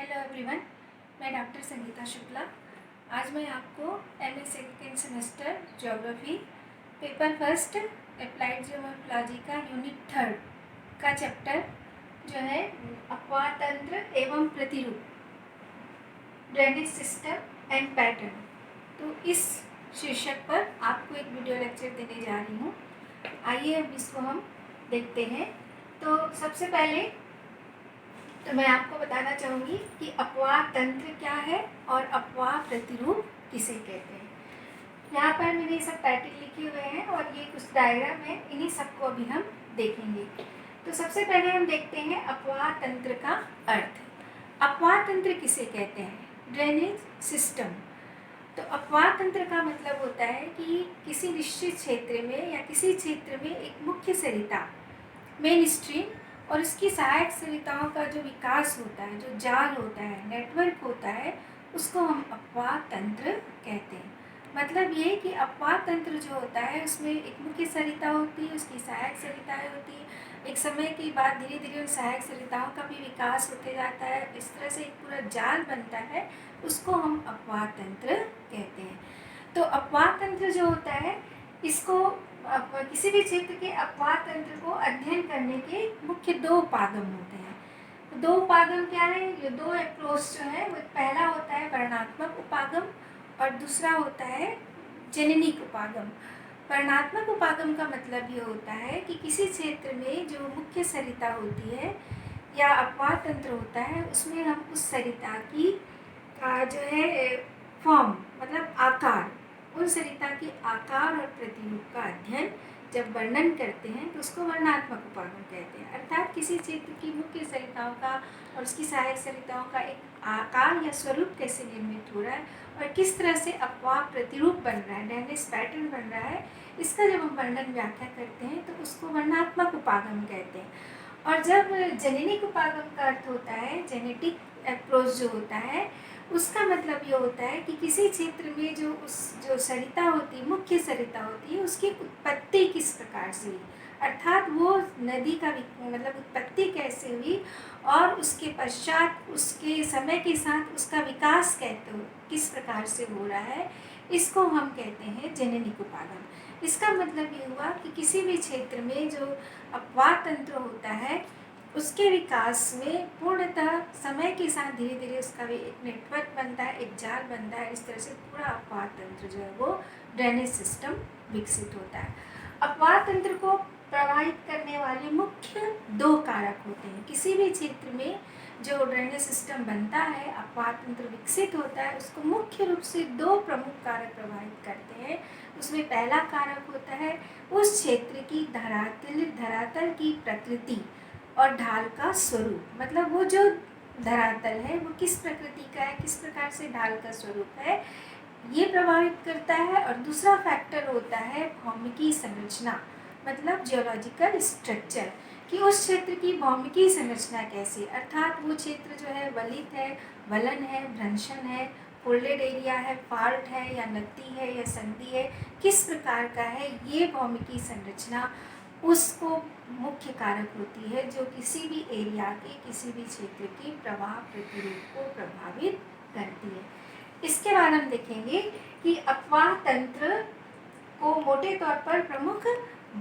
Hello everyone, मैं doctor Sangeeta Shukla. आज मैं आपको MA second semester geography paper first applied geomorphology का यूनिट 3 का चैप्टर जो है अपवाह तंत्र एवं प्रतिरूप, ड्रेनेज सिस्टम एंड पैटर्न, तो इस शीर्षक पर आपको एक वीडियो लेक्चर देने जा रही हूँ। आइए अब इसको हम देखते हैं। तो सबसे पहले तो मैं आपको बताना चाहूँगी कि अपवाह तंत्र क्या है और अपवाह प्रतिरूप किसे कहते हैं। यहाँ पर मैंने सब टाइटल लिखे हुए हैं और ये कुछ डायग्राम है, इन्हीं सबको अभी हम देखेंगे। तो सबसे पहले हम देखते हैं अपवाह तंत्र का अर्थ। अपवाह तंत्र किसे कहते हैं? Drainage system. तो अपवाह तंत्र का मतलब होता है कि किसी निश्चित क्षेत्र में या किसी क्षेत्र में एक मुख्य सरिता, मेन स्ट्रीम और इसकी सहायक सरिताओं का जो विकास होता है, जो जाल होता है, नेटवर्क होता है, उसको हम अपवाह तंत्र कहते हैं। मतलब ये कि अपवाह तंत्र जो होता है उसमें एक मुख्य सरिता होती है, उसकी सहायक सरिताएं होती है। एक समय के बाद धीरे धीरे उन सहायक सरिताओं का भी विकास होते जाता है, इस तरह से एक पूरा जाल बनता है, उसको हम अपवाह तंत्र कहते हैं। तो अपवाह तंत्र जो होता है, इसको किसी भी क्षेत्र के अपवाह तंत्र को अध्ययन करने के मुख्य 2 उपागम होते हैं। 2 उपागम क्या है? ये 2 अप्रोच जो है, वो पहला होता है वर्णनात्मक उपागम और दूसरा होता है जननिक उपागम। वर्णनात्मक उपागम का मतलब ये होता है कि किसी क्षेत्र में जो मुख्य सरिता होती है या अपवाह तंत्र होता है, उसमें हम उस सरिता की जो है फॉर्म, मतलब आकार, उन सरिता के आकार और प्रतिरूप का अध्ययन जब वर्णन करते हैं तो उसको वर्णनात्मक उपागम कहते हैं। अर्थात किसी क्षेत्र की मुख्य सरिताओं का और उसकी सहायक सरिताओं का एक आकार या स्वरूप कैसे निर्मित हो रहा है और किस तरह से अपवाह प्रतिरूप बन रहा है, ड्रेनेज पैटर्न बन रहा है, इसका जब हम वर्णन व्याख्या करते हैं तो उसको वर्णनात्मक उपागम कहते हैं। और जब जननिक उपागम का अर्थ होता है, जेनेटिक अप्रोच जो होता है, उसका मतलब ये होता है कि किसी क्षेत्र में जो सरिता होती है, मुख्य सरिता होती है, उसकी उत्पत्ति किस प्रकार से हुई, अर्थात वो नदी का मतलब उत्पत्ति कैसे हुई और उसके पश्चात उसके समय के साथ उसका विकास किस प्रकार से हो रहा है, इसको हम कहते हैं जननिक उपागम। इसका मतलब ये हुआ कि किसी भी क्षेत्र में जो अपवाह तंत्र होता है, उसके विकास में पूर्णतः समय के साथ धीरे धीरे उसका भी एक नेटवर्क बनता है, एक जाल बनता है। इस तरह से पूरा अपवाह तंत्र जो है वो ड्रेनेज सिस्टम विकसित होता है। अपवाह तंत्र को प्रभावित करने वाले मुख्य 2 कारक होते हैं। किसी भी क्षेत्र में जो ड्रेनेज सिस्टम बनता है, अपवाह तंत्र विकसित होता है, उसको मुख्य रूप से 2 प्रमुख कारक प्रभावित करते हैं। उसमें पहला कारक होता है उस क्षेत्र की धरातल की प्रकृति और ढाल का स्वरूप, मतलब वो जो धरातल है वो किस प्रकृति का है, किस प्रकार से ढाल का स्वरूप है, ये प्रभावित करता है। और दूसरा फैक्टर होता है भौमिकी संरचना, मतलब जियोलॉजिकल स्ट्रक्चर, कि उस क्षेत्र की भौमिकी संरचना कैसी, अर्थात वो क्षेत्र जो है वलित है, वलन है, भ्रंशन है, फोल्डेड एरिया है, फाल्ट है या नत्ती है या संधि है, किस प्रकार का है, ये भौमिकी संरचना उसको मुख्य कारक होती है जो किसी भी एरिया के, किसी भी क्षेत्र की प्रवाह प्रतिरूप को प्रभावित करती है। इसके बाद हम देखेंगे कि अपवाह तंत्र को मोटे तौर पर प्रमुख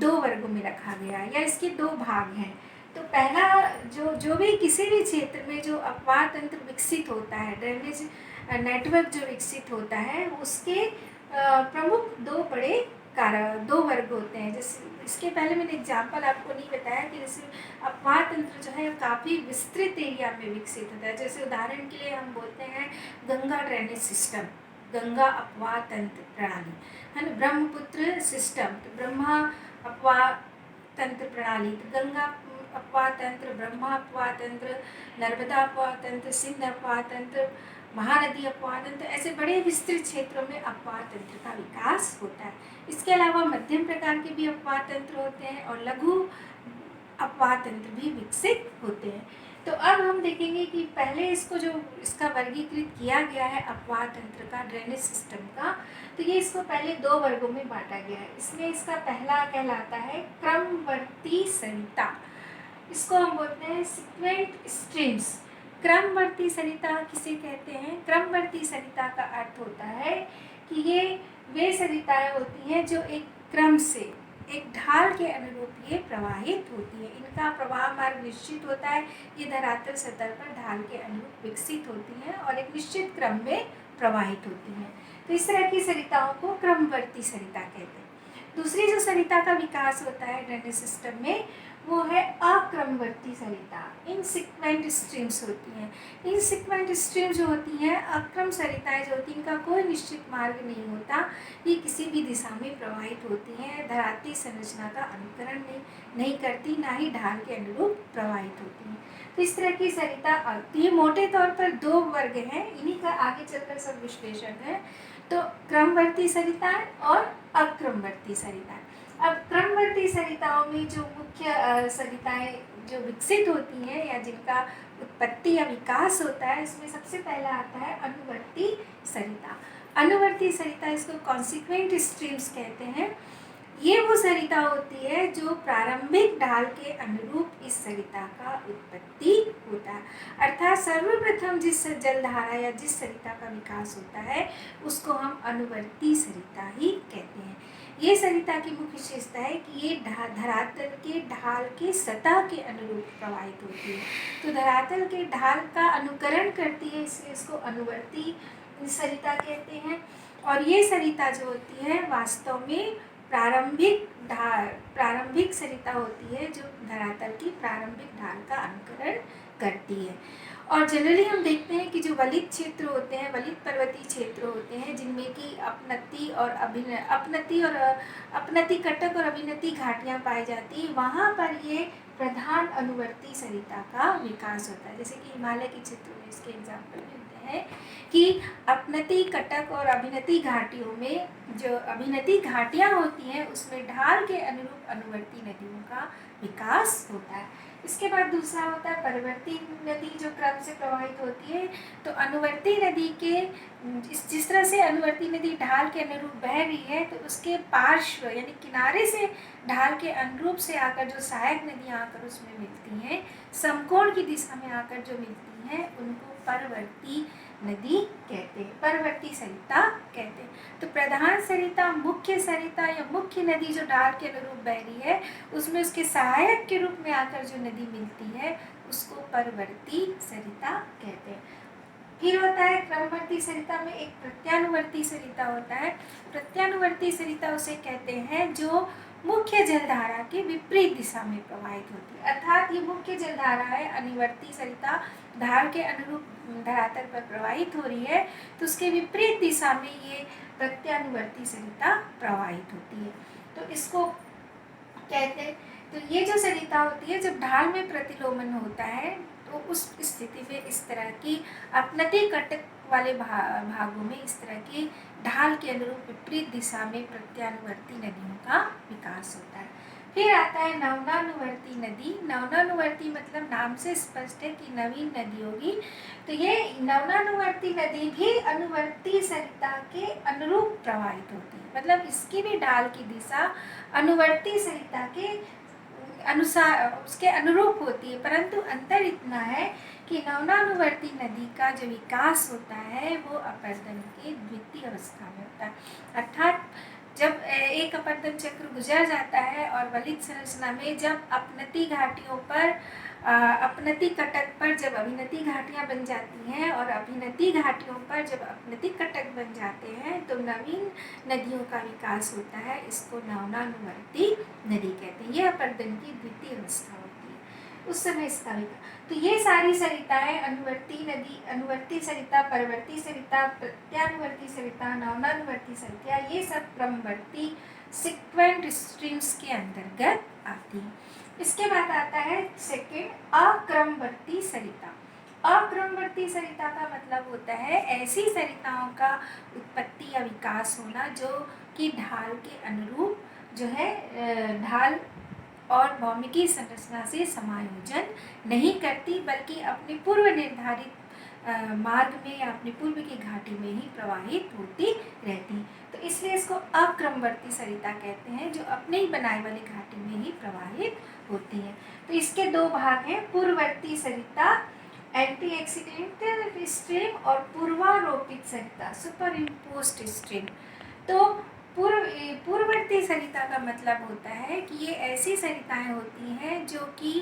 2 वर्गों में रखा गया है, या इसके 2 भाग हैं। तो पहला जो भी किसी भी क्षेत्र में जो अपवाह तंत्र विकसित होता है, ड्रेनेज नेटवर्क जो विकसित होता है, उसके प्रमुख 2 वर्ग होते हैं। जैसे इसके पहले मैंने एग्जाम्पल आपको नहीं बताया कि जैसे अपवाह तंत्र जो है काफ़ी विस्तृत एरिया में विकसित होता है। जैसे उदाहरण के लिए हम बोलते हैं गंगा ड्रेनेज सिस्टम, गंगा अपवाह तंत्र प्रणाली है ना, ब्रह्मपुत्र सिस्टम, तो ब्रह्मा अपवाह तंत्र प्रणाली, तो गंगा अपवाह तंत्र, ब्रह्मा अपवाह तंत्र, नर्मदा अपवाह तंत्र, सिंध अपवाह तंत्र, महानदी अपवाह तंत्र, ऐसे बड़े विस्तृत क्षेत्रों में अपवाह तंत्र का विकास होता है। इसके अलावा मध्यम प्रकार के भी अपवाह तंत्र होते हैं और लघु अपवाह तंत्र भी विकसित होते हैं। तो अब हम देखेंगे कि पहले इसका वर्गीकृत किया गया है अपवाह तंत्र का, ड्रेनेज सिस्टम का, तो ये इसको पहले 2 वर्गों में बांटा गया है। इसमें इसका पहला कहलाता है क्रमवर्ती सरिता, इसको हम बोलते हैं सीक्वेंट स्ट्रीम्स। क्रमवर्ती सरिता किसे कहते हैं? क्रमवर्ती सरिता का अर्थ होता है कि ये वे सरिताएं होती हैं जो एक क्रम से, एक ढाल के अनुरूप ये प्रवाहित होती है। इनका प्रवाह मार्ग निश्चित होता है। ये धरातल सतह पर ढाल के अनुरूप विकसित होती हैं और एक निश्चित क्रम में प्रवाहित होती हैं। तो इस तरह की सरिताओं को क्रमवर्ती सरिता कहते हैं। दूसरी जो सरिता का विकास होता है ड्रेनेज सिस्टम में, वो है अक्रमवर्ती सरिता। इनसिक्वेंट स्ट्रीम्स होती हैं। इनसिक्वेंट स्ट्रीम जो होती हैं, अक्रम सरिताएं जो होती हैं, इनका कोई निश्चित मार्ग नहीं होता। ये किसी भी दिशा में प्रवाहित होती हैं, धराती संरचना का अनुकरण नहीं करती, ना ही ढाल के अनुरूप प्रवाहित होती हैं। तो इस तरह की सरिता, ये मोटे तौर पर दो वर्ग हैं, इन्हीं का आगे चलकर सब विश्लेषण है। तो क्रमवर्ती सरिताएं और अक्रमवर्ती सरिताएं। अब क्रमवर्ती सरिताओं में जो मुख्य सरिताएं जो विकसित होती हैं या जिनका उत्पत्ति या विकास होता है, इसमें सबसे पहला आता है अनुवर्ती सरिता। अनुवर्ती सरिता, इसको कॉन्सिक्वेंट स्ट्रीम्स कहते हैं। ये वो सरिता होती है जो प्रारंभिक ढाल के अनुरूप इस सरिता का उत्पत्ति होता है। अर्थात सर्वप्रथम जिस जलधारा या जिस सरिता का विकास होता है उसको हम अनुवर्ती सरिता ही कहते हैं। ये सरिता की मुख्य विशेषता है कि ये धरातल के ढाल के सतह के अनुरूप प्रवाहित होती है। तो धरातल के ढाल का अनुकरण करती है, इसलिए इसको अनुवर्ती सरिता कहते हैं। और ये सरिता जो होती है वास्तव में प्रारंभिक सरिता होती है जो धरातल की प्रारंभिक ढाल का अनुकरण करती है। और जनरली हम देखते हैं कि जो वलित क्षेत्र होते हैं, वलित पर्वतीय क्षेत्र होते हैं, जिनमें कि अपनति कटक और अभिनति घाटियाँ पाई जाती हैं, वहाँ पर ये प्रधान अनुवर्ती सरिता का विकास होता है। जैसे कि हिमालय के क्षेत्रों में इसके एग्जाम्पल मिलते हैं कि अपनति कटक और अभिनति घाटियों में जो अभिनति घाटियाँ होती हैं उसमें ढाल के अनुरूप अनुवर्ती नदियों का विकास होता है। इसके बाद दूसरा होता है परवर्ती नदी जो क्रम से प्रवाहित होती है। तो अनुवर्ती नदी के जिस तरह से अनुवर्ती नदी ढाल के अनुरूप बह रही है, तो उसके पार्श्व यानी किनारे से ढाल के अनुरूप से आकर जो सहायक नदियाँ आकर उसमें मिलती हैं, समकोण की दिशा में आकर जो मिलती हैं, उनको परवर्ती नदी कहते हैं, परवर्ती सरिता कहते हैं। तो प्रधान सरिता, मुख्य सरिता या मुख्य नदी जो ढाल के अनुरूप बह रही है, उसमें उसके सहायक के रूप में आकर जो नदी मिलती है उसको परवर्ती सरिता कहते हैं। फिर होता है क्रमवर्ती सरिता में एक प्रत्यानुवर्ती सरिता होता है। प्रत्यानुवर्ती सरिता उसे कहते हैं जो मुख्य जलधारा के विपरीत दिशा में प्रवाहित होती है। अर्थात ये मुख्य जलधारा है, अनुवर्ती सरिता ढाल के अनुरूप धरातल पर प्रवाहित हो रही है, तो उसके विपरीत दिशा में ये प्रत्यानुवर्ती सरिता प्रवाहित होती है। तो इसको कहते हैं, तो ये जो सरिता होती है जब ढाल में प्रतिलोमन होता है तो उस स्थिति में इस तरह की अपनति कटक वाले भागों में इस तरह की ढाल के अनुरूप विपरीत दिशा में प्रत्यानुवर्ती नदियों का विकास होता है। फिर आता है नवनानुवर्ती नदी। नवनानुवर्ती मतलब नाम से स्पष्ट है कि नवीन नदी होगी। तो ये नवनानुवर्ती नदी भी अनुवर्ती सरिता के अनुरूप प्रवाहित होती है, मतलब इसकी भी ढाल की दिशा अनुवर्ती सरिता के अनुसार उसके अनुरूप होती है, परंतु अंतर इतना है कि नवनानुवर्ती नदी का जो विकास होता है वो अपर्दन के द्वितीय अवस्था में होता है। अर्थात जब एक अपर्दन चक्र गुजर जाता है और वलित संरचना में जब अपनति घाटियों पर अपनति कटक पर जब अभिनति घाटियाँ बन जाती हैं और अभिनति घाटियों पर जब अपनति कटक बन जाते हैं तो नवीन नदियों का विकास होता है। इसको नवनानुवर्ती नदी कहते हैं। यह अपर्दन की द्वितीय अवस्था होती है, उस समय इसका विकास। तो ये सारी सरिताएं अनुवर्ती नदी, अनुवर्ती सरिता, परवर्ती सरिता, प्रत्यानुवर्ती सरिता, नवनानुवर्ती सरिता, ये सब क्रमवर्ती सिक्वेंट स्ट्रीम्स के अंतर्गत आती हैं। इसके बाद आता है सेकेंड अक्रमवर्ती सरिता। अक्रमवर्ती सरिता का मतलब होता है ऐसी सरिताओं का उत्पत्ति या विकास होना जो कि ढाल के अनुरूप जो है ढाल और भौमिकी संरचना से समायोजन नहीं करती, बल्कि अपने पूर्व निर्धारित मार्ग में या अपने पूर्व की घाटी में ही प्रवाहित होती रहती। तो इसलिए इसको अक्रमवर्ती सरिता कहते हैं, जो अपने ही बनाए वाली घाटी में ही प्रवाहित होती है। तो इसके दो भाग हैं, पूर्ववर्ती सरिता एंटी एक्सीडेंटल स्ट्रीम और पूर्वारोपित सरिता, सुपर इम्पोज्ड स्ट्रीम। तो पूर्ववर्ती सरिता का मतलब होता है कि ये ऐसी सरिताएं होती हैं जो कि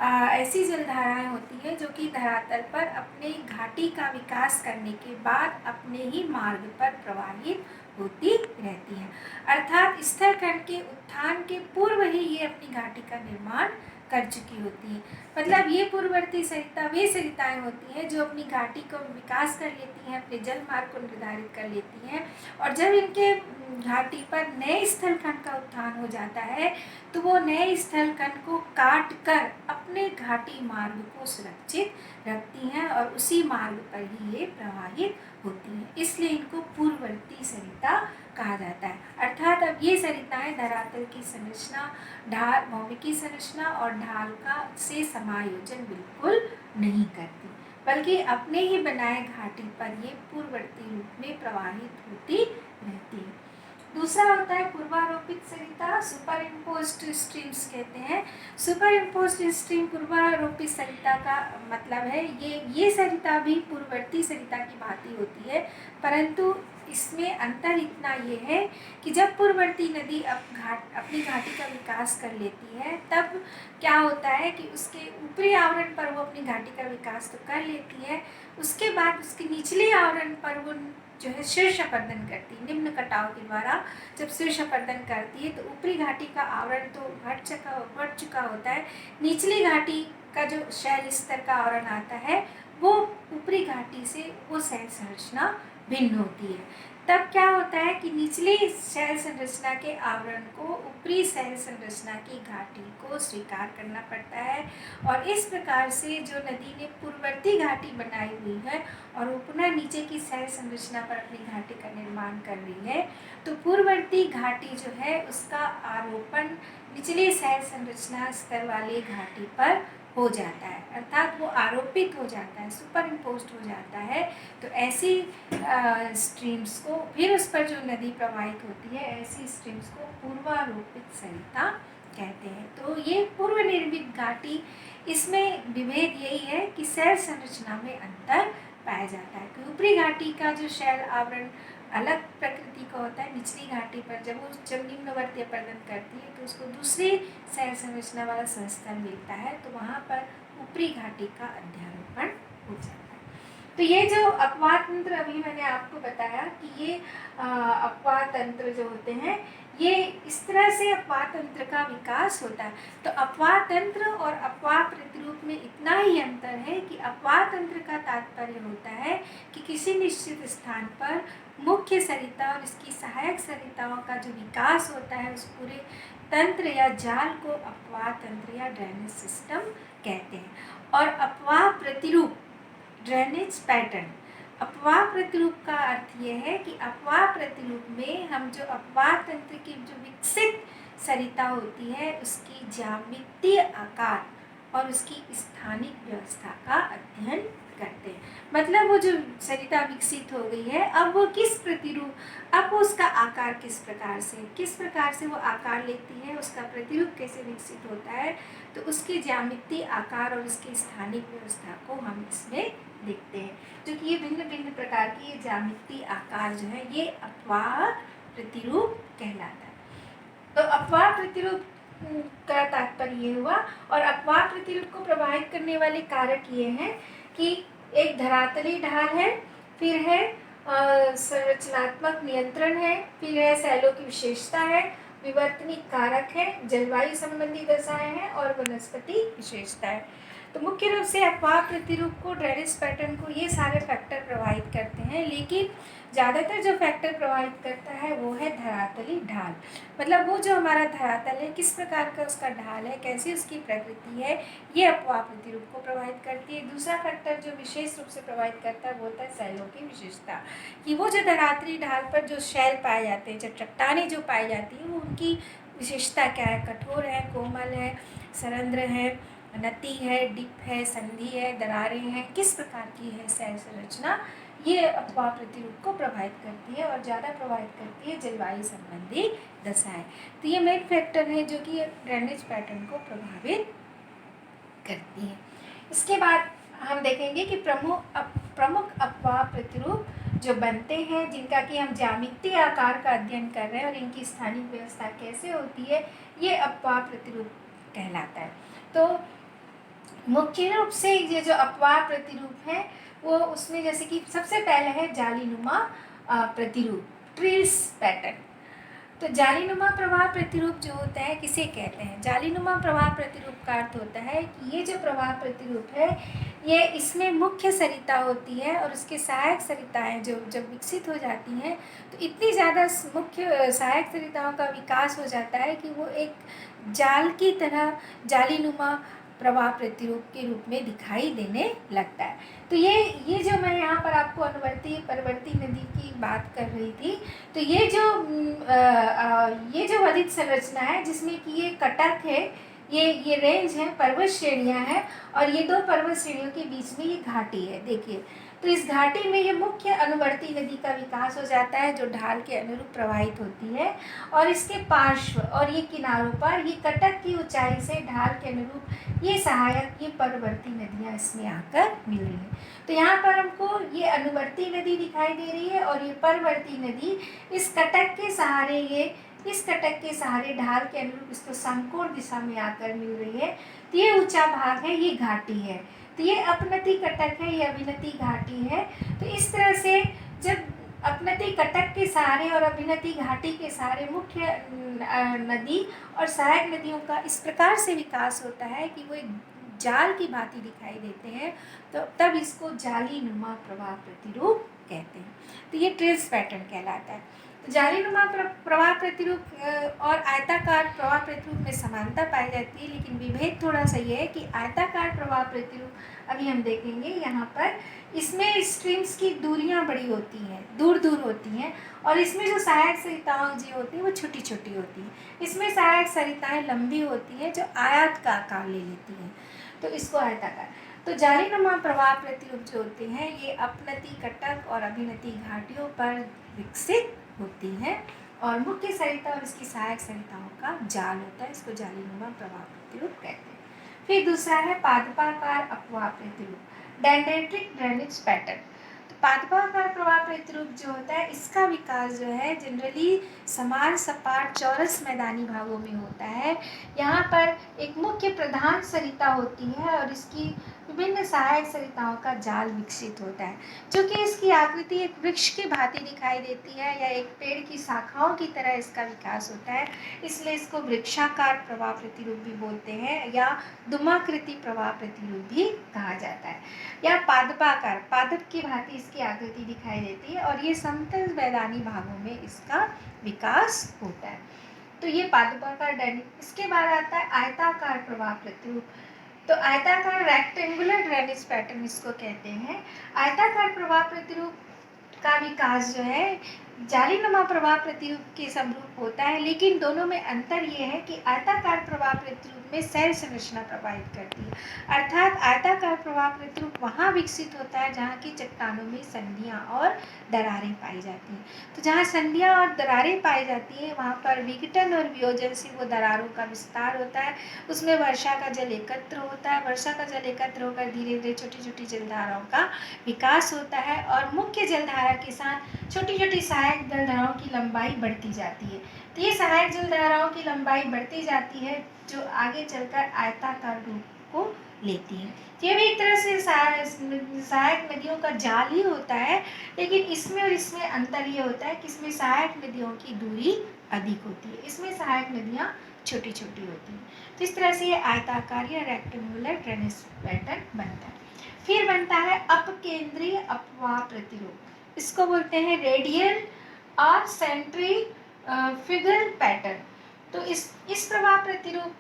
ऐसी जलधाराएं होती हैं जो कि धरातल पर अपने घाटी का विकास करने के बाद अपने ही मार्ग पर प्रवाहित होती रहती हैं, अर्थात स्थलखंड के उत्थान के पूर्व ही ये अपनी घाटी का निर्माण कर चुकी होती हैं। मतलब ये पूर्ववर्ती सरिता वे सरिताएं होती हैं जो अपनी घाटी को विकास कर लेती हैं, अपने जल मार्ग को निर्धारित कर लेती हैं, और जब इनके घाटी पर नए स्थलखंड का उत्थान हो जाता है तो वो नए स्थलखंड को काट कर अपने घाटी मार्ग को सुरक्षित रखती हैं और उसी मार्ग पर ही ये प्रवाहित होती हैं, इसलिए इनको पूर्ववर्ती सरिता कहा जाता है। अर्थात अब ये सरिताएं धरातल की संरचना, ढाल, भौमिकी संरचना और ढाल का से समायोजन बिल्कुल नहीं करती, बल्कि अपने ही बनाए घाटी पर ये पूर्ववर्ती रूप में प्रवाहित होती रहती है। दूसरा होता है पूर्वारोपित सरिता, सुपर इम्पोज्ड स्ट्रीम्स कहते हैं। सुपर इम्पोज्ड स्ट्रीम पूर्वारोपित सरिता का मतलब है ये सरिता भी पूर्ववर्ती सरिता की भांति होती है, परंतु इसमें अंतर इतना ये है कि जब पूर्ववर्ती नदी अपनी घाटी का विकास कर लेती है तब क्या होता है कि उसके ऊपरी आवरण पर वो अपनी घाटी का विकास तो कर लेती है, उसके बाद उसके निचले आवरण पर वो जो है शीर्ष अपर्दन करती है। निम्न कटाव के द्वारा जब शीर्ष अपर्दन करती है तो ऊपरी घाटी का आवरण तो बढ़ चुका होता है, निचली घाटी का जो शैल स्तर का आवरण आता है वो ऊपरी घाटी से वो शैल संरचना भिन्न होती है। तब क्या होता है कि निचली शैल संरचना के आवरण को ऊपरी शैल संरचना की घाटी को स्वीकार करना पड़ता है, और इस प्रकार से जो नदी ने पूर्ववर्ती घाटी बनाई हुई है और वो पुनः नीचे की शैल संरचना पर अपनी घाटी का निर्माण कर रही है, तो पूर्ववर्ती घाटी जो है उसका आरोपण निचले शैल संरचना स्तर वाली घाटी पर हो जाता है, अर्थात वो आरोपित हो जाता है, सुपर इम्पोज्ड हो जाता है। तो ऐसी स्ट्रीम्स को फिर उस पर जो नदी प्रवाहित होती है, ऐसी स्ट्रीम्स को पूर्वारोपित सरिता कहते हैं। तो ये पूर्व निर्मित घाटी, इसमें विभेद यही है कि शैल संरचना में अंतर पाया जाता है कि ऊपरी घाटी का जो शैल आवरण अलग प्रकृति का होता है, निचली घाटी पर जब निम्नवर्ती अपर्दन करती है तो उसको दूसरी शैल संरचना वाला संस्तर मिलता है, तो वहाँ पर ऊपरी घाटी का अध्यारोपण हो जाता है। तो ये जो अपवाह तंत्र अभी मैंने आपको बताया कि ये अपवाह तंत्र जो होते हैं, ये इस तरह से अपवाह तंत्र का विकास होता है। तो अपवाह तंत्र और अपवाह प्रतिरूप में इतना ही अंतर है कि अपवाह तंत्र का तात्पर्य होता है कि किसी निश्चित स्थान पर मुख्य सरिता और इसकी सहायक सरिताओं का जो विकास होता है, उस पूरे तंत्र या जाल को अपवाह तंत्र या ड्रेनेज सिस्टम कहते हैं। और अपवाह प्रतिरूप, ड्रेनेज पैटर्न, अपवाह प्रतिरूप का अर्थ ये है कि अपवाह प्रतिरूप में हम जो अपवाह तंत्र की जो विकसित सरिता होती है उसकी ज्यामितीय आकार और उसकी स्थानिक व्यवस्था का अध्ययन करते हैं। मतलब वो जो सरिता विकसित हो गई है, अब वो किस प्रतिरूप, अब वो उसका आकार किस प्रकार से वो आकार लेती है, उसका प्रतिरूप कैसे विकसित होता है, तो उसके ज्यामितीय आकार और उसकी स्थानिक व्यवस्था को हम इसमें देखते हैं। जो कि ये भिन्न भिन्न प्रकार की ये ज्यामितीय आकार जो है ये अपवाह प्रतिरूप कहलाता है। तो अपवाह प्रतिरूप का तात्पर्य ये हुआ, और अपवाह प्रतिरूप को प्रभावित करने वाले कारक ये हैं कि एक धरातली ढाल है, फिर है संरचनात्मक नियंत्रण है, फिर है शैलों की विशेषता है, विवर्तनिक कारक है, जलवायु संबंधी दशाएं हैं और वनस्पति विशेषता है। तो मुख्य रूप से अपवाह प्रतिरूप को, ड्रेनेज पैटर्न को ये सारे फैक्टर प्रभावित करते हैं, लेकिन ज़्यादातर जो फैक्टर प्रभावित करता है वो है धरातली ढाल। मतलब वो जो हमारा धरातल है, किस प्रकार का उसका ढाल है, कैसी उसकी प्रकृति है, ये अपवाह प्रतिरूप को प्रभावित करती है। दूसरा फैक्टर जो विशेष रूप से प्रभावित करता है वो होता है शैलों की विशेषता, कि वो जो धरातली ढाल पर जो शैल पाए जाते हैं, जो चट्टानें जो पाई जाती हैं, वो उनकी विशेषता क्या है, कठोर है, कोमल है, सरंध्र है, नती है, डिप है, संधि है, दरारें हैं, किस प्रकार की है शैल संरचना, ये अपवाह प्रतिरूप को प्रभावित करती है। और ज़्यादा प्रभावित करती है जलवायु संबंधी दशाएं। तो ये मेन फैक्टर है जो कि ड्रेनेज पैटर्न को प्रभावित करती है। इसके बाद हम देखेंगे कि प्रमुख अपवाह प्रतिरूप जो बनते हैं, जिनका कि हम ज्यामितीय आकार का अध्ययन कर रहे हैं और इनकी स्थानिक व्यवस्था कैसे होती है, ये अपवाह प्रतिरूप कहलाता है। तो मुख्य रूप से ये जो अपवाह प्रतिरूप है वो उसमें जैसे कि सबसे पहले है जालीनुमा प्रतिरूप, ट्रिल्स पैटर्न। तो जालीनुमा प्रवाह प्रतिरूप जो होता है किसे कहते हैं? जालीनुमा प्रवाह प्रतिरूप का अर्थ होता है कि ये जो प्रवाह प्रतिरूप है ये इसमें मुख्य सरिता होती है और उसके सहायक सरिताएं जो जब विकसित हो जाती हैं तो इतनी ज़्यादा मुख्य सहायक सरिताओं का विकास हो जाता है कि वो एक जाल की तरह जालीनुमा प्रवाह प्रतिरूप के रूप में दिखाई देने लगता है। तो ये जो मैं यहाँ पर आपको अनुवर्ती परवर्ती नदी की बात कर रही थी, तो ये जो वर्धित संरचना है जिसमें कि ये कटक है, ये रेंज है, पर्वत श्रेणियाँ हैं और ये दो पर्वत श्रेणियों के बीच में ये घाटी है। देखिए, तो इस घाटी में ये मुख्य अनुवर्ती नदी का विकास हो जाता है जो ढाल के अनुरूप प्रवाहित होती है और इसके पार्श्व और ये किनारों पर ये कटक की ऊंचाई से ढाल के अनुरूप ये सहायक ये परवर्ती नदियाँ इसमें आकर मिल रही हैं। तो यहाँ पर हमको ये अनुवर्ती नदी दिखाई दे रही है और ये परवर्ती नदी इस कटक के सहारे ढाल के अनुरूप इसको संकोण दिशा में आकर मिल रही है। तो ये ऊंचा भाग है, ये घाटी है, तो ये अपनति कटक है, ये अभिनति घाटी है। तो इस तरह से जब अपनति कटक के सहारे और अभिनति घाटी के सहारे मुख्य नदी और सहायक नदियों का इस प्रकार से विकास होता है कि वो एक जाल की भांति दिखाई देते हैं, तो तब इसको जालीनुमा प्रवाह प्रतिरूप कहते हैं। तो ये ट्रिल्स पैटर्न कहलाता है। तो जालीनुमा प्रवाह प्रतिरूप और आयताकार प्रवाह प्रतिरूप में समानता पाई जाती है, लेकिन विभेद थोड़ा सा ये है कि आयताकार प्रवाह प्रतिरूप अभी हम देखेंगे यहाँ पर, इसमें स्ट्रीम्स की दूरियाँ बड़ी होती हैं, दूर दूर होती हैं और इसमें जो सहायक सरिताएं जो होती हैं वो छोटी छोटी होती हैं। इसमें सहायक सरिताएं लंबी होती हैं जो आयत का आकार ले लेती हैं, तो इसको आयताकार। तो जालीनुमा प्रवाह प्रतिरूप जो होते हैं ये अपनति कटक और अभिनति घाटियों पर विकसित होती हैं और मुख्य सरिता और इसकी सहायक सरिताओं का जाल होता है, इसको जालीनुमा प्रवाह प्रतिरूप कहते हैं। फिर दूसरा है पादपाकार अपवाह प्रतिरूप, डेंड्रेटिक ड्रेनेज पैटर्न। तो पादपाकार प्रवाह प्रतिरूप जो होता है इसका विकास जो है जनरली समान सपाट चौरस मैदानी भागों में होता है। यहाँ पर एक मुख्य प्रधान सरिता होती है और इसकी विभिन्न सहायक सरिताओं का जाल विकसित होता है। चूँकि इसकी आकृति एक वृक्ष की भांति दिखाई देती है या एक पेड़ की शाखाओं की तरह इसका विकास होता है, इसलिए इसको वृक्षाकार प्रवाह प्रतिरूप भी बोलते हैं या दुमाकृति प्रवाह प्रतिरूप भी कहा जाता है। या पादपाकार, पादप की भांति इसकी आकृति दिखाई देती है और ये समतल मैदानी भागों में इसका विकास होता है। तो ये पादपाकार ड्रेनेज। इसके बाद आता है आयताकार प्रवाह प्रतिरूप। तो आयताकार रेक्टेंगुलर ड्रेनेज पैटर्न इसको कहते हैं। आयताकार प्रवाह प्रतिरूप का विकास जो है जालीनुमा प्रवाह प्रतिरूप के समरूप होता है, लेकिन दोनों में अंतर ये है कि आयताकार प्रवाह प्रतिरूप में शैल संरचना प्रभावित करती है, अर्थात आयताकार प्रवाह प्रतिरूप वहाँ विकसित होता है जहाँ की चट्टानों में संधियाँ और दरारें पाई जाती हैं। तो जहाँ संधियाँ और दरारें पाई जाती हैं वहाँ पर विघटन और वियोजन से वो दरारों का विस्तार होता है, उसमें वर्षा का जल एकत्र होता है, वर्षा का जल एकत्र होकर धीरे धीरे छोटी छोटी जलधाराओं का विकास होता है और मुख्य जलधारा के साथ छोटी छोटी सहायक जलधाराओं की लंबाई बढ़ती जाती है। तो ये सहायक जलधाराओं की लंबाई बढ़ती जाती है जो आगे चलकर आयताकार रूप को लेती है। ये भी एक तरह से सहायक नदियों का जाल ही होता है, लेकिन इसमें और इसमें अंतर ये होता है कि इसमें सहायक नदियों की दूरी अधिक होती है, इसमें सहायक नदियाँ छोटी छोटी होती हैं। तो इस तरह से ये आयताकार या रेक्टेंगुलर ड्रेनेज पैटर्न बनता है। फिर बनता है अपकेंद्रीय अपवाह प्रतिरूप, इसको बोलते हैं रेडियल और सेंट्रीफ्यूगल पैटर्न। तो इस प्रवाह प्रतिरूप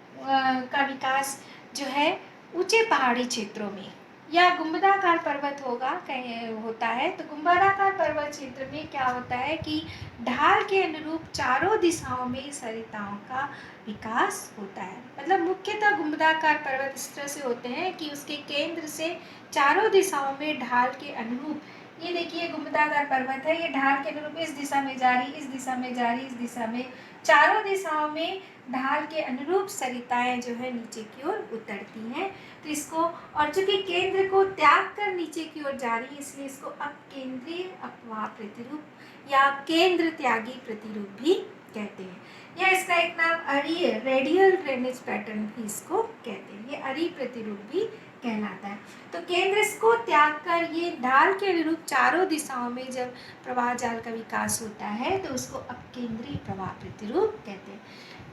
का विकास जो है ऊंचे पहाड़ी क्षेत्रों में या गुंबदाकार पर्वत होता है। तो गुंबदाकार पर्वत क्षेत्र में क्या होता है कि ढाल के अनुरूप चारों दिशाओं में सरिताओं का विकास होता है। मतलब मुख्यतः गुंबदाकार पर्वत इस तरह से होते हैं कि उसके केंद्र से चारों दिशाओं में ढाल के अनुरूप ये देखिए गुंबदाकार पर्वत है, ये ढाल के अनुरूप इस दिशा में जा रही, इस दिशा में जा रही, इस दिशा में, चारों दिशाओं में ढाल के अनुरूप सरिताएं जो है नीचे की ओर उतरती हैं। तो इसको, और चूंकि केंद्र को त्याग कर नीचे की ओर जा रही है, इसलिए इसको अपकेंद्रीय अपवाह प्रतिरूप या केंद्र त्यागी प्रतिरूप भी कहते हैं। या इसका एक नाम अरी रेडियल ड्रेनेज पैटर्न भी इसको कहते हैं, ये अरी प्रतिरूप भी कहलाता है। तो केंद्र को त्याग कर ये ढाल के अनुरूप चारों दिशाओं में जब प्रवाह जाल का विकास होता है तो उसको अपकेंद्रीय प्रवाह प्रतिरूप कहते हैं।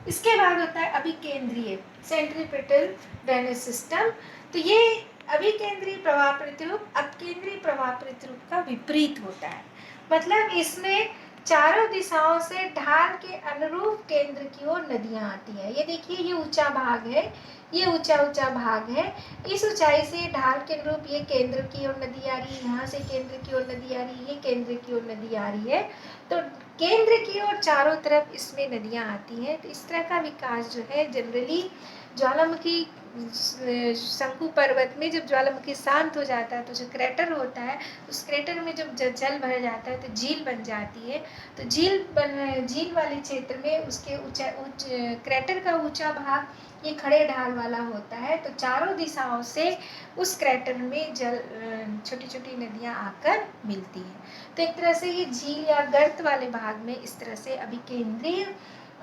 इसके बाद होता है अभिकेंद्रीय सेंट्रीपिटल ड्रेनेज सिस्टम। तो ये अभिकेंद्रीय प्रवाह प्रतिरूप अपकेंद्रीय प्रवाह प्रतिरूप का विपरीत होता है। मतलब इसमें चारों दिशाओं से ढाल के अनुरूप केंद्र की ओर नदियां आती हैं। ये देखिए, ये ऊंचा भाग है, ये ऊंचा भाग है, इस ऊंचाई से ढाल के अनुरूप ये केंद्र की ओर नदी आ रही है, यहाँ से केंद्र की ओर नदी आ रही है, ये केंद्र की ओर नदी आ रही है। तो केंद्र की ओर चारों तरफ इसमें नदियां आती हैं। तो इस तरह का विकास जो है जनरली ज्वालामुखी शंकु पर्वत में जब ज्वालामुखी शांत हो जाता है तो जो क्रेटर होता है, उस क्रेटर में जब जल भर जाता है तो झील बन जाती है। तो झील वाले क्षेत्र में उसके क्रेटर का ऊंचा भाग ये खड़े ढाल वाला होता है। तो चारों दिशाओं से उस क्रेटर में जल छोटी छोटी नदियां आकर मिलती हैं। तो एक तरह से ये झील या गर्त वाले भाग में इस तरह से अभिकेंद्रीय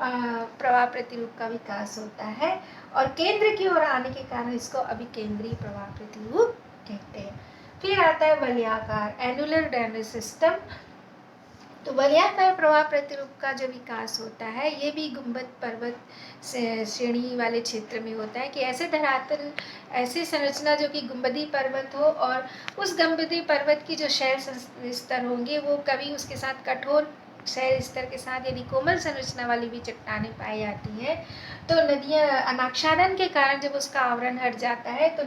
प्रवाह प्रतिरूप का विकास होता है, और केंद्र की ओर आने के कारण इसको अभिकेंद्रीय प्रवाह प्रतिरूप कहते हैं। फिर आता है वलयाकार एनुलर ड्रेनेज सिस्टम। तो वलयाकार प्रवाह प्रतिरूप का जो विकास होता है ये भी गुंबद पर्वत श्रेणी वाले क्षेत्र में होता है कि ऐसे धरातल, ऐसी संरचना जो कि गुंबदी पर्वत हो, और उस गुंबदी पर्वत की जो शैल स्तर होंगे वो कभी उसके साथ कठोर शैल स्तर के साथ यदि कोमल संरचना वाली भी चट्टानें पाई जाती हैं, तो नदियाँ अनाच्छादन के कारण जब उसका आवरण हट जाता है तो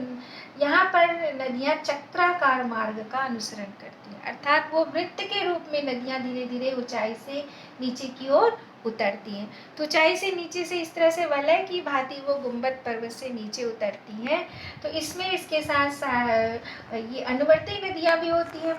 यहाँ पर नदियाँ चक्राकार मार्ग का अनुसरण करती हैं, अर्थात वो वृत्त के रूप में नदियाँ धीरे धीरे ऊंचाई से नीचे की ओर उतरती हैं। तो ऊंचाई से नीचे से इस तरह से वलय की भांति वो गुंबद पर्वत से नीचे उतरती हैं। तो इसमें इसके साथ ये अनुवर्ती नदियाँ भी होती हैं,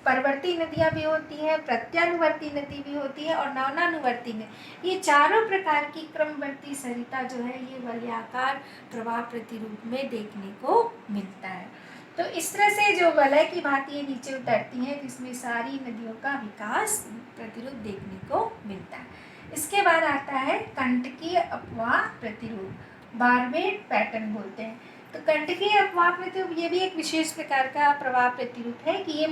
परवर्ती नदियाँ भी होती हैं, प्रत्यानुवर्ती नदी भी होती है, और नवनानुवर्ती नदी। ये चारों प्रकार की क्रमवर्ती सरिता जो है ये वलयाकार प्रवाह प्रतिरूप में देखने को मिलता है। तो इस तरह से जो वलय की भांति नीचे उतरती हैं, जिसमें सारी नदियों का विकास प्रतिरूप देखने को मिलता है। इसके बाद आता है कंटकीय अपवाह प्रतिरूप, बारबेड पैटर्न बोलते हैं। तो कंटकीय अपवाह प्रतिरूप ये भी एक विशेष प्रकार का प्रवाह प्रतिरूप है कि ये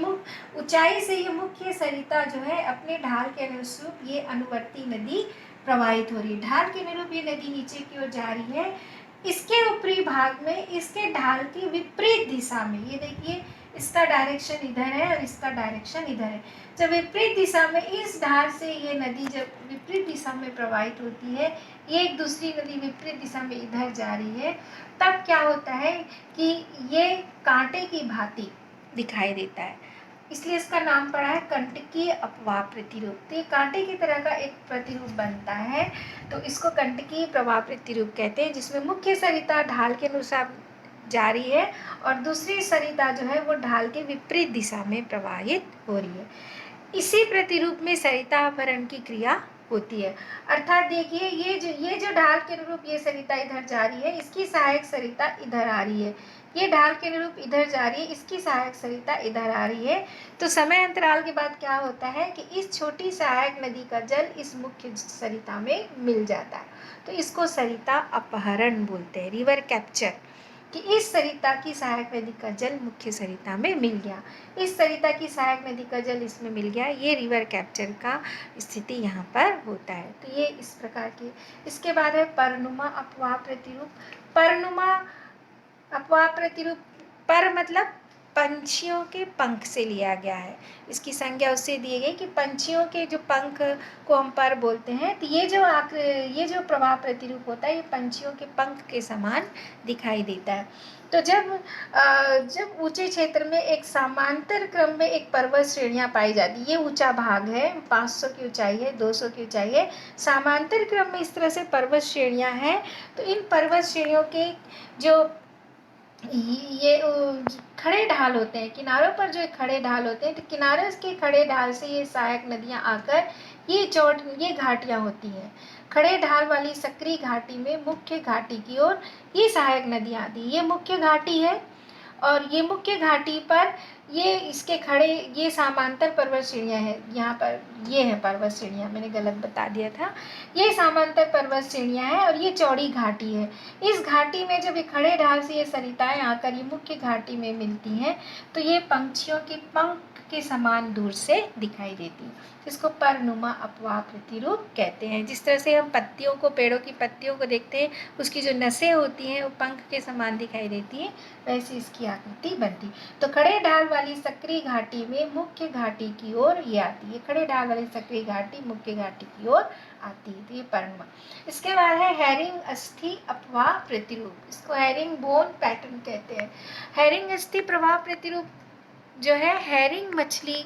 ऊंचाई से ये मुख्य सरिता जो है अपने ढाल के अनुरूप ये अनुवर्ती नदी प्रवाहित हो रही है। ढाल के अनुरूप ये नदी नीचे की ओर जा रही है। इसके ऊपरी भाग में इसके ढाल की विपरीत दिशा में, ये देखिए इसका डायरेक्शन इधर है और इसका डायरेक्शन इधर है। जब विपरीत दिशा में इस ढाल से ये नदी जब विपरीत दिशा में प्रवाहित होती है, ये एक दूसरी नदी विपरीत दिशा में इधर जा रही है, तब क्या होता है कि ये कांटे की भांति दिखाई देता है, इसलिए इसका नाम पड़ा है कंटकीय अपवाह प्रतिरूप। तो ये कांटे की तरह का एक प्रतिरूप बनता है, तो इसको कंटकीय प्रवाह प्रतिरूप कहते हैं, जिसमें मुख्य सरिता ढाल के अनुसार जा रही है और दूसरी सरिता जो है वो ढाल के विपरीत दिशा में प्रवाहित हो रही है। इसी प्रतिरूप में सरिता अपहरण की क्रिया होती है, अर्थात देखिए ये जो ढाल के अनुरूप ये सरिता इधर जा रही है, इसकी सहायक सरिता इधर आ रही है, ये ढाल के अनुरूप इधर जा रही है, इसकी सहायक सरिता इधर आ रही है। तो समय अंतराल के बाद क्या होता है कि इस छोटी सहायक नदी का जल इस मुख्य सरिता में मिल जाता है, तो इसको सरिता अपहरण बोलते हैं, रिवर कैप्चर, कि इस सरिता की सहायक नदी का जल मुख्य सरिता में मिल गया, इस सरिता की सहायक नदी का जल इसमें मिल गया, ये रिवर कैप्चर का स्थिति यहाँ पर होता है। तो ये इस प्रकार की। इसके बाद है परनुमा अपवाह प्रतिरूप। परनुमा अपवाह प्रतिरूप, पर मतलब पंछियों के पंख से लिया गया है, इसकी संज्ञा उससे दी गई कि पंछियों के जो पंख को हम पर बोलते हैं। तो ये जो प्रवाह प्रतिरूप होता है ये पंछियों के पंख के समान दिखाई देता है। तो जब ऊंचे क्षेत्र में एक समांतर क्रम में एक पर्वत श्रेणियां पाई जाती, ये ऊंचा भाग है, 500 की ऊंचाई है, 200 की ऊंचाई है, समांतर क्रम में इस तरह से पर्वत श्रेणियां हैं। तो इन पर्वत श्रेणियों के जो ये खड़े ढाल होते हैं, किनारों पर जो खड़े ढाल होते हैं, तो किनारे के खड़े ढाल से ये सहायक नदियाँ आकर ये घाटियाँ होती हैं। खड़े ढाल वाली सक्रिय घाटी में मुख्य घाटी की ओर ये सहायक नदियाँ आती हैं। ये मुख्य घाटी है और ये मुख्य घाटी पर ये समांतर पर्वत श्रेणियाँ हैं। यहाँ पर ये है पर्वत श्रेणियाँ, मैंने गलत बता दिया था। ये समांतर पर्वत श्रेणियाँ हैं और ये चौड़ी घाटी है। इस घाटी में जब ये खड़े ढाल से ये सरिताएं आकर ये मुख्य घाटी में मिलती हैं, तो ये पंछियों के पंख के समान दूर से दिखाई देती है, जिसको परनुमा अपवाह प्रतिरूप कहते हैं। जिस तरह से हम पत्तियों को, पेड़ों की पत्तियों को देखते हैं, उसकी जो नसें होती हैं वो पंख के समान दिखाई देती हैं, वैसे इसकी आकृति बनती। तो खड़े ढाल वाली सक्रिय घाटी में मुख्य घाटी की ओर ये आती है। खड़े ढाल वाली सक्रिय घाटी मुख्य घाटी की ओर आती है, तो ये परनुमा। इसके बाद है हैरिंग अस्थि अपवाह प्रतिरूप। इसको हैरिंग बोन पैटर्न कहते हैं। हैरिंग अस्थि प्रवाह प्रतिरूप जो है, हैरिंग मछली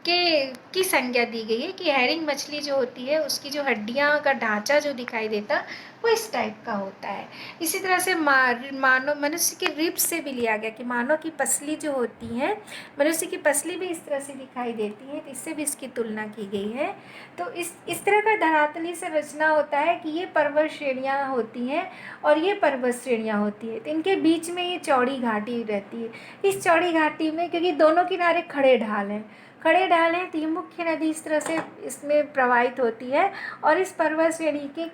की संज्ञा दी गई है कि हैरिंग मछली जो होती है उसकी जो हड्डियां का ढांचा जो दिखाई देता वो इस टाइप का होता है। इसी तरह से मानव मनुष्य के रिब्स से भी लिया गया कि मानव की पसली जो होती है, मनुष्य की पसली भी इस तरह से दिखाई देती है, तो इससे भी इसकी तुलना की गई है। तो इस तरह का धरातली से रचना होता है कि ये पर्वत श्रेणियाँ होती हैं और ये पर्वत श्रेणियाँ होती है, तो इनके बीच में ये चौड़ी घाटी रहती है। इस चौड़ी घाटी में, क्योंकि दोनों किनारे खड़े ढाल हैं, तो ये मुख्य नदी इस तरह से इसमें प्रवाहित होती है और इस पर्वत श्रेणी के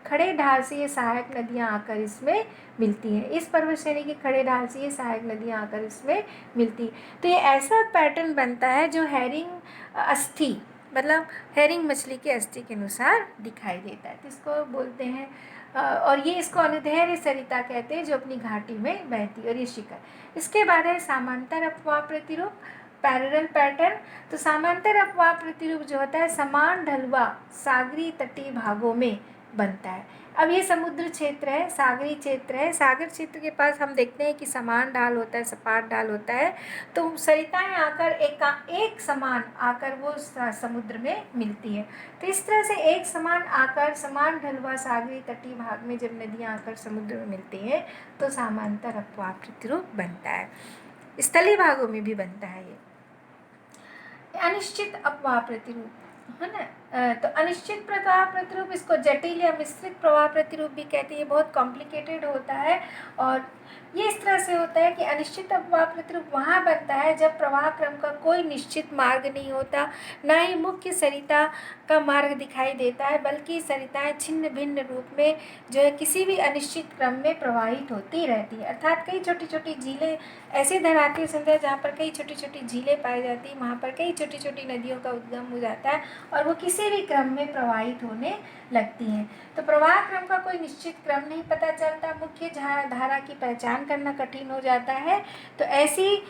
खड़े ढाल से ये सहायक नदियाँ आकर इसमें मिलती हैं। इस पर्वत श्रेणी के खड़े ढाल से ये सहायक नदियाँ आकर इसमें मिलती। तो ये ऐसा पैटर्न बनता है जो हैरिंग अस्थि, मतलब हैरिंग मछली के अस्थि के अनुसार दिखाई देता है, तो इसको बोलते हैं। और ये इसको अनुदैर्घ्य सरिता कहते हैं, जो अपनी घाटी में बहती है, और ये शिखर। इसके बाद है समांतर अपवाह प्रतिरूप, पैरेलल पैटर्न। तो समांतर अपवाह प्रतिरूप जो होता है समान ढलुआ सागरी तटीय भागों में बनता है। अब ये समुद्र क्षेत्र है, सागरी क्षेत्र है। सागर क्षेत्र के पास हम देखते हैं कि समान ढाल होता है, सपाट ढाल होता है, तो सरिताएं आकर एक समान आकर वो समुद्र में मिलती है। तो इस तरह से एक समान आकर समान ढलुआ सागरी तटीय भाग में जब नदियाँ आकर समुद्र में मिलती हैं, तो समांतर अपवाह प्रतिरूप बनता है। स्थलीय भागों में भी बनता है ये। अनिश्चित अपवाह प्रतिरूप है ना। तो अनिश्चित प्रवाह प्रतिरूप, इसको जटिल या मिश्रित प्रवाह प्रतिरूप भी कहते हैं। ये बहुत कॉम्प्लिकेटेड होता है और ये इस तरह से होता है कि अनिश्चित अपवाह प्रतिरूप वहाँ बनता है जब प्रवाह क्रम का कोई निश्चित मार्ग नहीं होता, न ही मुख्य सरिता का मार्ग दिखाई देता है, बल्कि सरिताएं छिन्न भिन्न रूप में जो है किसी भी अनिश्चित क्रम में प्रवाहित होती रहती है। अर्थात कई छोटी छोटी झीलें ऐसी धरातलीय संरचना जहाँ पर कई छोटी छोटी झीलें पाई जाती हैं, वहाँ पर कई छोटी छोटी नदियों का उद्गम हो जाता है और वो किसी भी क्रम में प्रवाहित होने लगती हैं। तो प्रवाह क्रम का कोई निश्चित क्रम नहीं पता चलता, मुख्य धारा की पहचान करना कठिन हो जाता है। तो ऐसी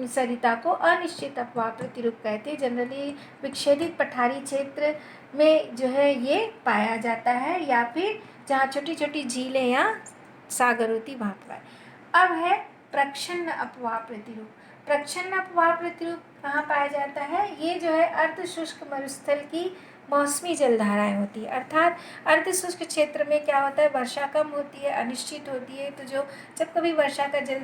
सरिता को अनिश्चित अपवाह प्रतिरूप कहते हैं। जनरली विच्छेदित पठारी क्षेत्र में जो है ये पाया जाता है, या फिर जहाँ छोटी छोटी झीलें या सागर होती वहाँ पर। अब है प्रच्छन्न अपवाह प्रतिरूप। प्रच्छन्न अपवाह प्रतिरूप कहाँ पाया जाता है? ये जो है अर्ध शुष्क मरुस्थल की मौसमी जलधाराएं होती है। अर्थात अर्ध शुष्क क्षेत्र में क्या होता है, वर्षा कम होती है, अनिश्चित होती है, तो जब कभी वर्षा का जल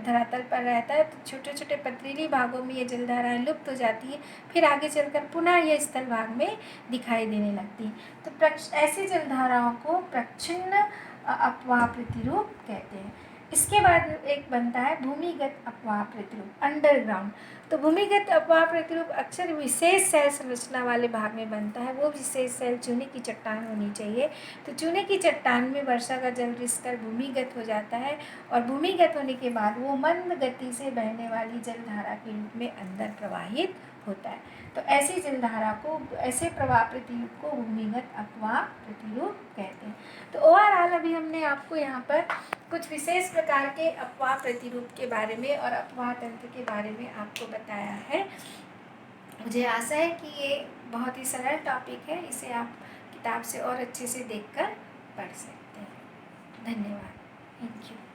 धरातल पर रहता है तो छोटे छोटे पथरीली भागों में ये जलधाराएं लुप्त हो जाती है, फिर आगे चलकर पुनः ये स्थल भाग में दिखाई देने लगती है। तो ऐसी जलधाराओं को प्रच्छन्न अपवाह प्रतिरूप कहते हैं। इसके बाद एक बनता है भूमिगत अपवाह प्रतिरूप, अंडरग्राउंड। तो भूमिगत अपवाह प्रतिरूप अक्सर विशेष सेल संरचना वाले भाग में बनता है। वो विशेष सेल चूने की चट्टान होनी चाहिए। तो चूने की चट्टान में वर्षा का जल रिसकर भूमिगत हो जाता है और भूमिगत होने के बाद वो मंद गति से बहने वाली जलधारा के रूप में अंदर प्रवाहित होता है। तो ऐसी जलधारा को, ऐसे प्रवाह प्रतिरूप को भूमिगत अपवाह प्रतिरूप कहते हैं। तो ओवरऑल अभी हमने आपको यहाँ पर कुछ विशेष प्रकार के अपवाह प्रतिरूप के बारे में और अपवाह तंत्र के बारे में आपको बताया है। मुझे आशा है कि ये बहुत ही सरल टॉपिक है, इसे आप किताब से और अच्छे से देखकर पढ़ सकते हैं। धन्यवाद। Thank you.